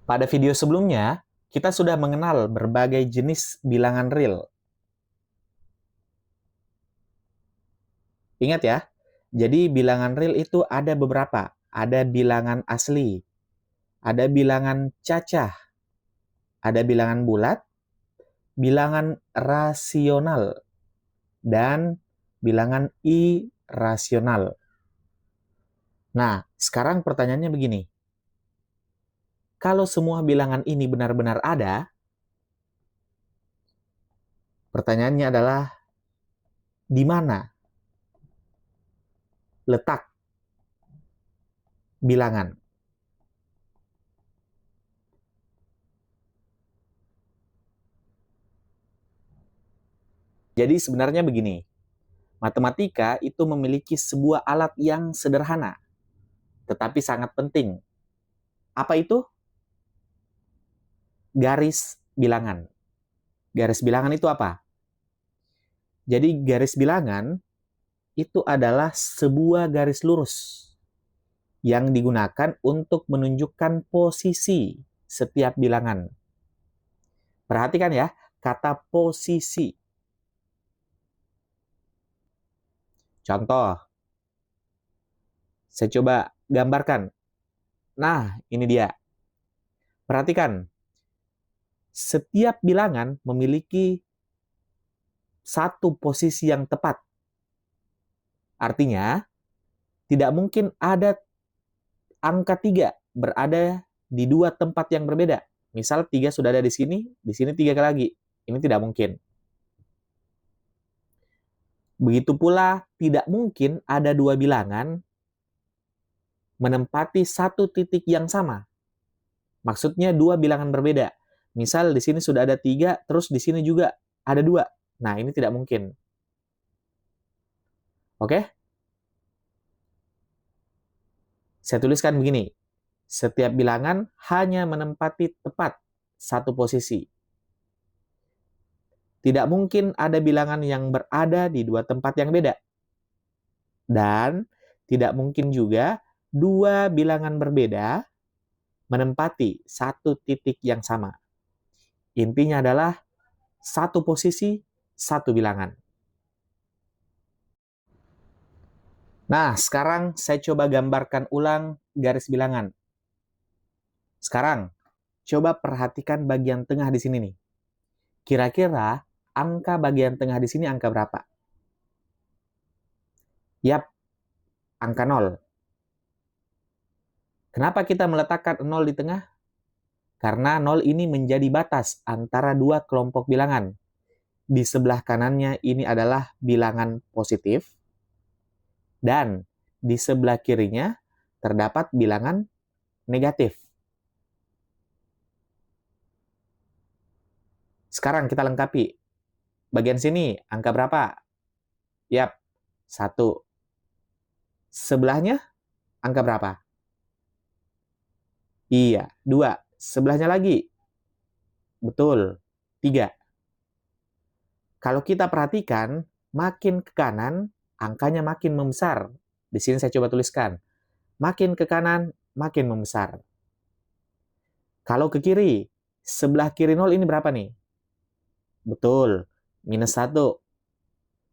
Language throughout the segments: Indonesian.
Pada video sebelumnya, kita sudah mengenal berbagai jenis bilangan real. Ingat ya, jadi bilangan real itu ada beberapa. Ada bilangan asli, ada bilangan cacah, ada bilangan bulat, bilangan rasional, dan bilangan irasional. Nah, sekarang pertanyaannya begini. Kalau semua bilangan ini benar-benar ada, pertanyaannya adalah di mana letak bilangan? Jadi sebenarnya begini, matematika itu memiliki sebuah alat yang sederhana, tetapi sangat penting. Apa itu? Garis bilangan. Garis bilangan itu apa? Jadi garis bilangan itu adalah sebuah garis lurus yang digunakan untuk menunjukkan posisi setiap bilangan. Perhatikan ya, kata posisi. Contoh, saya coba gambarkan. Nah, ini dia. Perhatikan, setiap bilangan memiliki satu posisi yang tepat. Artinya, tidak mungkin ada angka 3 berada di dua tempat yang berbeda. Misal 3 sudah ada di sini 3 lagi. Ini tidak mungkin. Begitu pula, tidak mungkin ada dua bilangan menempati satu titik yang sama. Maksudnya dua bilangan berbeda. Misal di sini sudah ada 3, terus di sini juga ada 2. Nah, ini tidak mungkin. Oke? Saya tuliskan begini. Setiap bilangan hanya menempati tepat satu posisi. Tidak mungkin ada bilangan yang berada di dua tempat yang beda. Dan tidak mungkin juga dua bilangan berbeda menempati satu titik yang sama. Intinya adalah satu posisi, satu bilangan. Nah, sekarang saya coba gambarkan ulang garis bilangan. Sekarang, coba perhatikan bagian tengah di sini nih. Kira-kira angka bagian tengah di sini angka berapa? Yap, angka 0. Kenapa kita meletakkan 0 di tengah? Karena 0 ini menjadi batas antara dua kelompok bilangan. Di sebelah kanannya ini adalah bilangan positif, dan di sebelah kirinya terdapat bilangan negatif. Sekarang kita lengkapi. Bagian sini, angka berapa? Yap, 1. Sebelahnya, angka berapa? Iya, 2. Sebelahnya lagi? Betul, 3. Kalau kita perhatikan, makin ke kanan, angkanya makin membesar. Di sini saya coba tuliskan. Makin ke kanan, makin membesar. Kalau ke kiri, sebelah kiri 0 ini berapa nih? Betul, minus 1.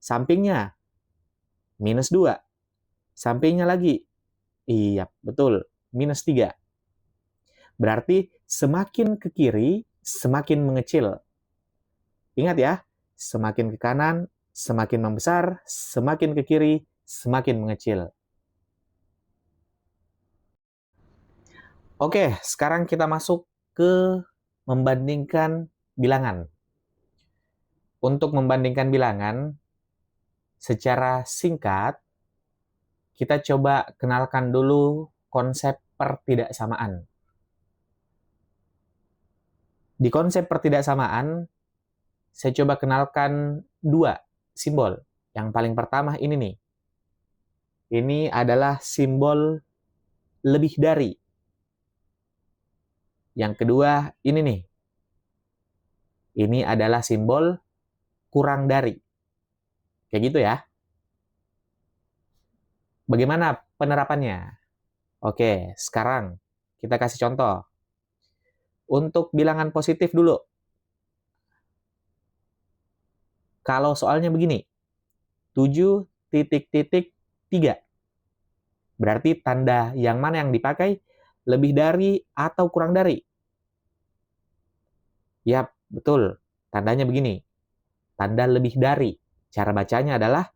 Sampingnya, minus 2. Sampingnya lagi, iya, betul, minus 3. Berarti semakin ke kiri, semakin mengecil. Ingat ya, semakin ke kanan, semakin membesar, semakin ke kiri, semakin mengecil. Oke, sekarang kita masuk ke membandingkan bilangan. Untuk membandingkan bilangan, secara singkat, kita coba kenalkan dulu konsep pertidaksamaan. Di konsep pertidaksamaan, saya coba kenalkan dua simbol. Yang paling pertama ini nih. Ini adalah simbol lebih dari. Yang kedua ini nih. Ini adalah simbol kurang dari. Kayak gitu ya. Bagaimana penerapannya? Oke, sekarang kita kasih contoh. Untuk bilangan positif dulu. Kalau soalnya begini, 7,3. Berarti tanda yang mana yang dipakai? Lebih dari atau kurang dari? Yap, betul. Tandanya begini. Tanda lebih dari. Cara bacanya adalah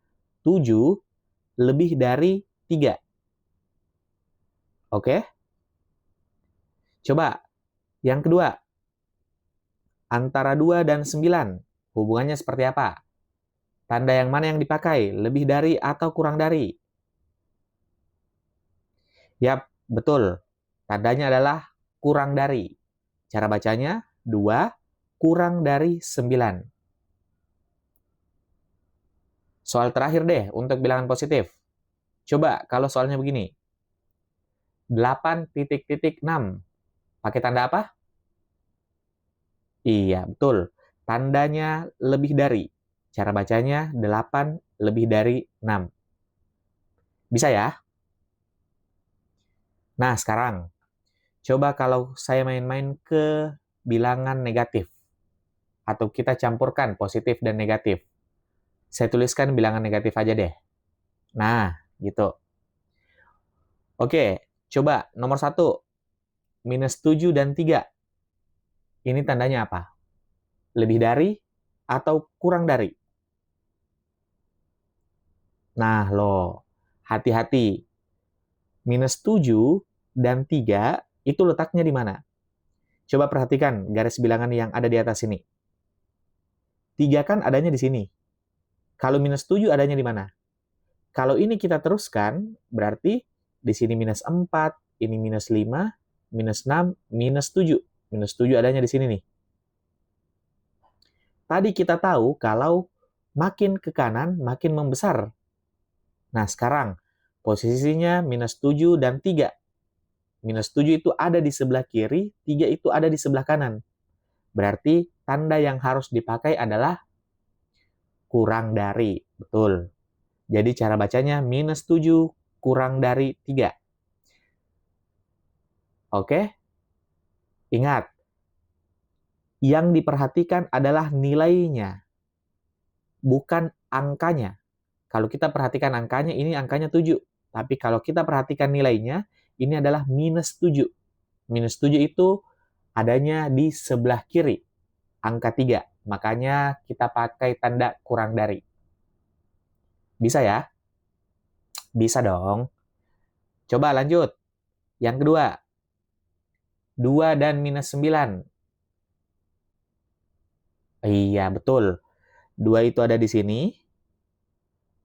7 lebih dari 3. Oke? Coba yang kedua. Antara 2 dan 9. Hubungannya seperti apa? Tanda yang mana yang dipakai? Lebih dari atau kurang dari? Yap, betul. Tandanya adalah kurang dari. Cara bacanya 2 kurang dari 9. Soal terakhir deh untuk bilangan positif. Coba kalau soalnya begini. 8,6. Pakai tanda apa? Iya, betul. Tandanya lebih dari. Cara bacanya 8 lebih dari 6. Bisa ya? Nah, sekarang coba kalau saya main-main ke bilangan negatif. Atau kita campurkan positif dan negatif. Saya tuliskan bilangan negatif aja deh. Nah, gitu. Oke, coba nomor 1. -7 dan 3. Ini tandanya apa? Lebih dari atau kurang dari? Nah, loh. Hati-hati. -7 dan 3 itu letaknya di mana? Coba perhatikan garis bilangan yang ada di atas ini. 3 kan adanya di sini. Kalau -7 adanya di mana? Kalau ini kita teruskan, berarti di sini -4, ini -5, -6, -7. -7 adanya di sini nih. Tadi kita tahu kalau makin ke kanan, makin membesar. Nah, sekarang posisinya -7 dan 3. -7 itu ada di sebelah kiri, 3 itu ada di sebelah kanan. Berarti tanda yang harus dipakai adalah kurang dari. Betul. Jadi cara bacanya -7 kurang dari 3. Oke? Ingat, yang diperhatikan adalah nilainya, bukan angkanya. Kalau kita perhatikan angkanya, ini angkanya 7. Tapi kalau kita perhatikan nilainya, ini adalah -7. -7 itu adanya di sebelah kiri, angka 3. Makanya kita pakai tanda kurang dari. Bisa ya? Bisa dong. Coba lanjut. Yang kedua, 2 dan -9. Iya, betul. 2 itu ada di sini.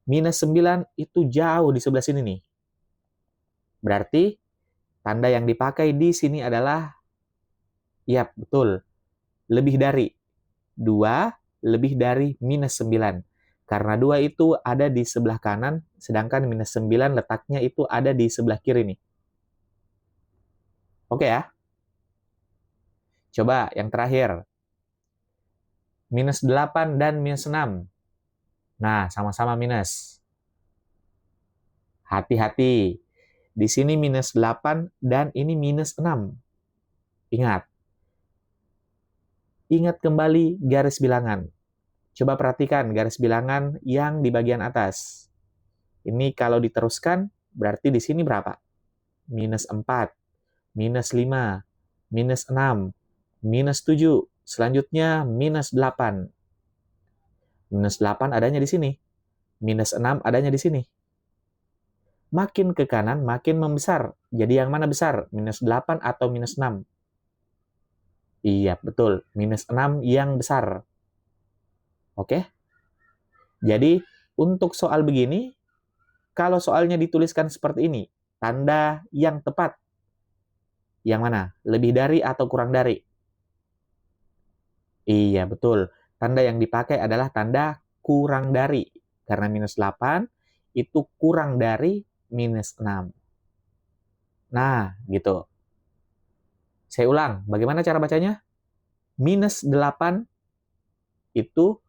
-9 itu jauh di sebelah sini nih. Berarti tanda yang dipakai di sini adalah, ya betul, lebih dari. 2 lebih dari -9. Karena 2 itu ada di sebelah kanan, sedangkan -9 letaknya itu ada di sebelah kiri nih. Oke ya? Coba yang terakhir. -8 dan -6. Nah, sama-sama minus. Hati-hati. Di sini -8 dan ini -6. Ingat. Ingat kembali garis bilangan. Coba perhatikan garis bilangan yang di bagian atas. Ini kalau diteruskan, berarti di sini berapa? -4, -5, -6, -7. Selanjutnya -8. -8 adanya di sini. -6 adanya di sini. Makin ke kanan, makin membesar. Jadi yang mana besar? -8 atau -6? Iya, betul. -6 yang besar. Oke? Jadi, untuk soal begini, kalau soalnya dituliskan seperti ini, tanda yang tepat. Yang mana? Lebih dari atau kurang dari? Iya, betul. Tanda yang dipakai adalah tanda kurang dari. Karena -8 itu kurang dari -6. Nah, gitu. Saya ulang, bagaimana cara bacanya? -8 itu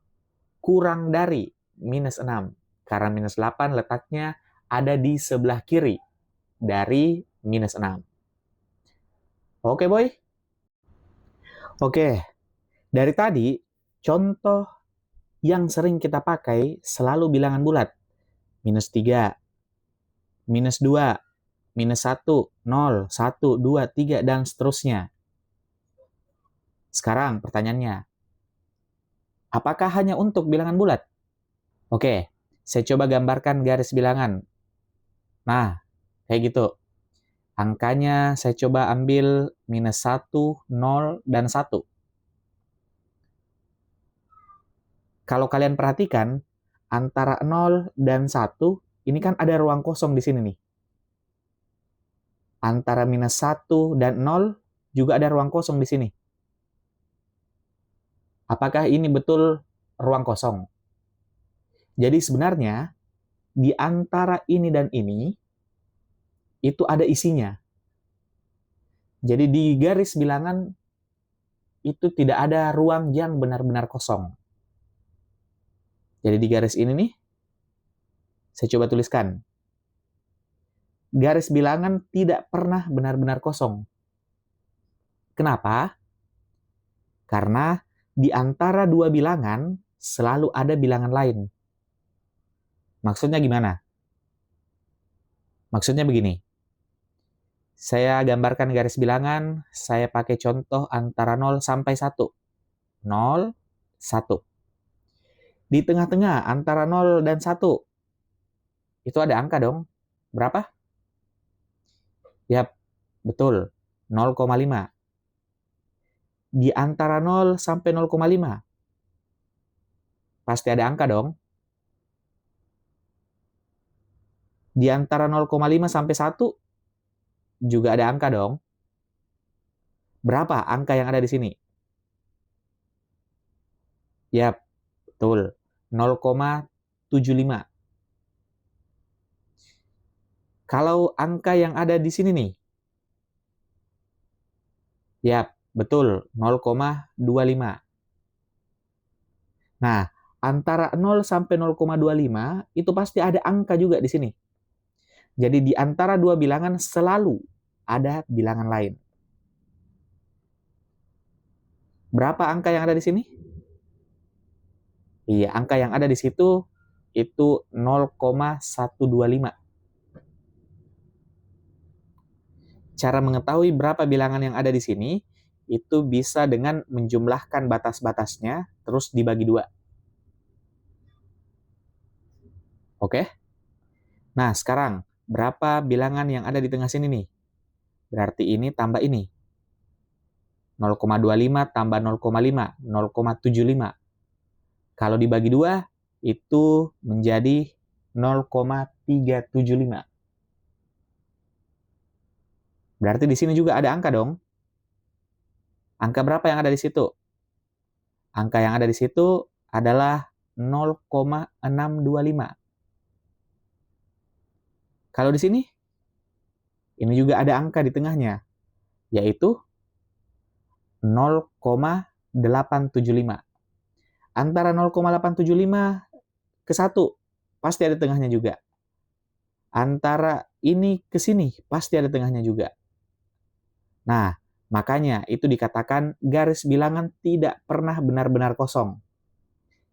kurang dari -6. Karena -8 letaknya ada di sebelah kiri dari -6. Oke, Boy? Oke, dari tadi, contoh yang sering kita pakai selalu bilangan bulat. -3, -2, -1, 0, 1, 2, 3, dan seterusnya. Sekarang pertanyaannya, apakah hanya untuk bilangan bulat? Oke, saya coba gambarkan garis bilangan. Nah, kayak gitu. Angkanya saya coba ambil -1, 0, dan 1. Kalau kalian perhatikan, antara 0 dan 1, ini kan ada ruang kosong di sini nih. Antara -1 dan 0, juga ada ruang kosong di sini. Apakah ini betul ruang kosong? Jadi sebenarnya, di antara ini dan ini, itu ada isinya. Jadi di garis bilangan, itu tidak ada ruang yang benar-benar kosong. Jadi di garis ini nih, saya coba tuliskan. Garis bilangan tidak pernah benar-benar kosong. Kenapa? Karena di antara dua bilangan selalu ada bilangan lain. Maksudnya gimana? Maksudnya begini. Saya gambarkan garis bilangan, saya pakai contoh antara 0 sampai 1. 0, 1. Di tengah-tengah antara 0 dan 1, itu ada angka dong. Berapa? Yap, betul. 0,5. Di antara 0 sampai 0,5, pasti ada angka dong. Di antara 0,5 sampai 1, juga ada angka dong. Berapa angka yang ada di sini? Yap, betul. 0,75. Kalau angka yang ada di sini nih, yap, betul, 0,25. Nah, antara 0 sampai 0,25 itu pasti ada angka juga di sini. Jadi di antara dua bilangan selalu ada bilangan lain. Berapa angka yang ada di sini? Iya, angka yang ada di situ itu 0,125. Cara mengetahui berapa bilangan yang ada di sini, itu bisa dengan menjumlahkan batas-batasnya, terus dibagi 2. Oke? Nah, sekarang, berapa bilangan yang ada di tengah sini nih? Berarti ini tambah ini. 0,25 tambah 0,5, 0,75. Kalau dibagi 2, itu menjadi 0,375. Berarti di sini juga ada angka dong. Angka berapa yang ada di situ? Angka yang ada di situ adalah 0,625. Kalau di sini, ini juga ada angka di tengahnya, yaitu 0,875. Antara 0,875 ke 1, pasti ada tengahnya juga. Antara ini ke sini, pasti ada tengahnya juga. Nah, makanya itu dikatakan garis bilangan tidak pernah benar-benar kosong.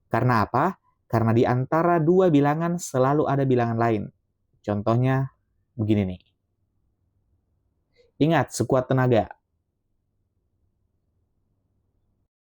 Karena apa? Karena di antara dua bilangan selalu ada bilangan lain. Contohnya begini nih. Ingat, sekuat tenaga.